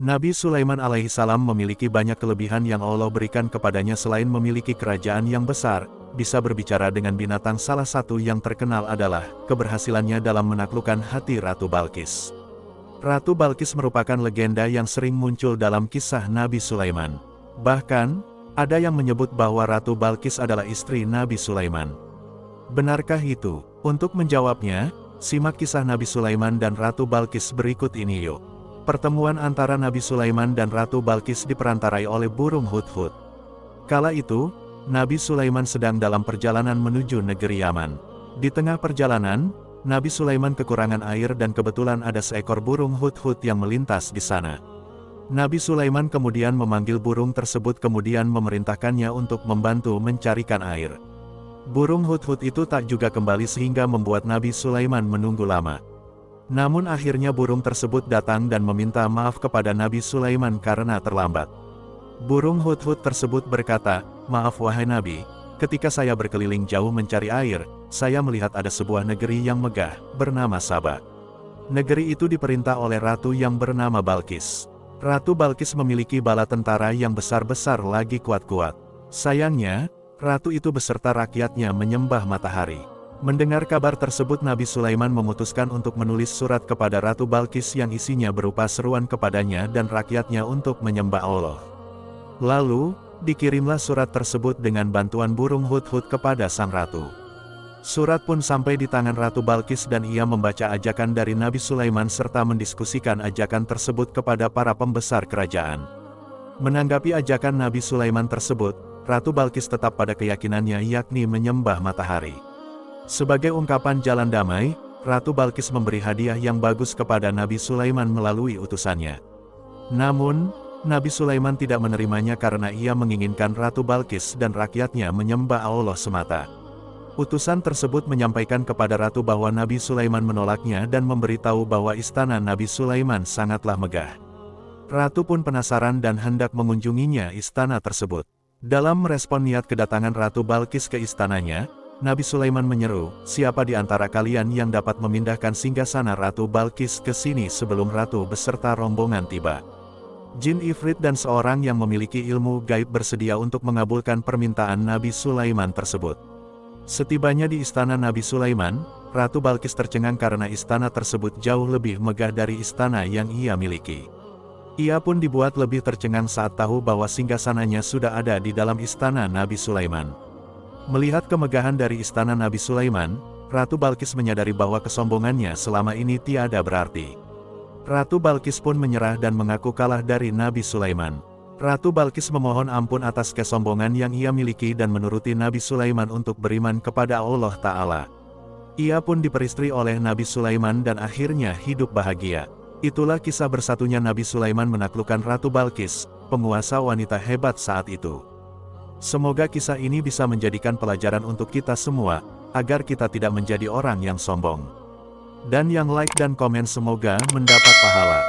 Nabi Sulaiman alaihissalam memiliki banyak kelebihan yang Allah berikan kepadanya selain memiliki kerajaan yang besar, bisa berbicara dengan binatang. Salah satu yang terkenal adalah keberhasilannya dalam menaklukkan hati Ratu Balqis. Ratu Balqis merupakan legenda yang sering muncul dalam kisah Nabi Sulaiman. Bahkan, ada yang menyebut bahwa Ratu Balqis adalah istri Nabi Sulaiman. Benarkah itu? Untuk menjawabnya, simak kisah Nabi Sulaiman dan Ratu Balqis berikut ini yuk. Pertemuan antara Nabi Sulaiman dan Ratu Balqis diperantarai oleh burung hudhud. Kala itu, Nabi Sulaiman sedang dalam perjalanan menuju negeri Yaman. Di tengah perjalanan, Nabi Sulaiman kekurangan air dan kebetulan ada seekor burung hudhud yang melintas di sana. Nabi Sulaiman kemudian memanggil burung tersebut kemudian memerintahkannya untuk membantu mencarikan air. Burung hudhud itu tak juga kembali sehingga membuat Nabi Sulaiman menunggu lama. Namun akhirnya burung tersebut datang dan meminta maaf kepada Nabi Sulaiman karena terlambat. Burung hudhud tersebut berkata, "Maaf wahai Nabi, ketika saya berkeliling jauh mencari air, saya melihat ada sebuah negeri yang megah, bernama Saba. Negeri itu diperintah oleh ratu yang bernama Balqis. Ratu Balqis memiliki bala tentara yang besar-besar lagi kuat-kuat. Sayangnya, ratu itu beserta rakyatnya menyembah matahari." Mendengar kabar tersebut Nabi Sulaiman memutuskan untuk menulis surat kepada Ratu Balqis yang isinya berupa seruan kepadanya dan rakyatnya untuk menyembah Allah. Lalu, dikirimlah surat tersebut dengan bantuan burung hudhud kepada sang ratu. Surat pun sampai di tangan Ratu Balqis dan ia membaca ajakan dari Nabi Sulaiman serta mendiskusikan ajakan tersebut kepada para pembesar kerajaan. Menanggapi ajakan Nabi Sulaiman tersebut, Ratu Balqis tetap pada keyakinannya yakni menyembah matahari. Sebagai ungkapan jalan damai, Ratu Balqis memberi hadiah yang bagus kepada Nabi Sulaiman melalui utusannya. Namun, Nabi Sulaiman tidak menerimanya karena ia menginginkan Ratu Balqis dan rakyatnya menyembah Allah semata. Utusan tersebut menyampaikan kepada Ratu bahwa Nabi Sulaiman menolaknya dan memberitahu bahwa istana Nabi Sulaiman sangatlah megah. Ratu pun penasaran dan hendak mengunjunginya istana tersebut. Dalam merespon niat kedatangan Ratu Balqis ke istananya, Nabi Sulaiman menyeru, "Siapa di antara kalian yang dapat memindahkan singgasana Ratu Balqis ke sini sebelum Ratu beserta rombongan tiba?" Jin Ifrit dan seorang yang memiliki ilmu gaib bersedia untuk mengabulkan permintaan Nabi Sulaiman tersebut. Setibanya di istana Nabi Sulaiman, Ratu Balqis tercengang karena istana tersebut jauh lebih megah dari istana yang ia miliki. Ia pun dibuat lebih tercengang saat tahu bahwa singgasananya sudah ada di dalam istana Nabi Sulaiman. Melihat kemegahan dari istana Nabi Sulaiman, Ratu Balqis menyadari bahwa kesombongannya selama ini tiada berarti. Ratu Balqis pun menyerah dan mengaku kalah dari Nabi Sulaiman. Ratu Balqis memohon ampun atas kesombongan yang ia miliki dan menuruti Nabi Sulaiman untuk beriman kepada Allah Ta'ala. Ia pun diperistri oleh Nabi Sulaiman dan akhirnya hidup bahagia. Itulah kisah bersatunya Nabi Sulaiman menaklukkan Ratu Balqis, penguasa wanita hebat saat itu. Semoga kisah ini bisa menjadikan pelajaran untuk kita semua, agar kita tidak menjadi orang yang sombong. Dan yang like dan komen semoga mendapat pahala.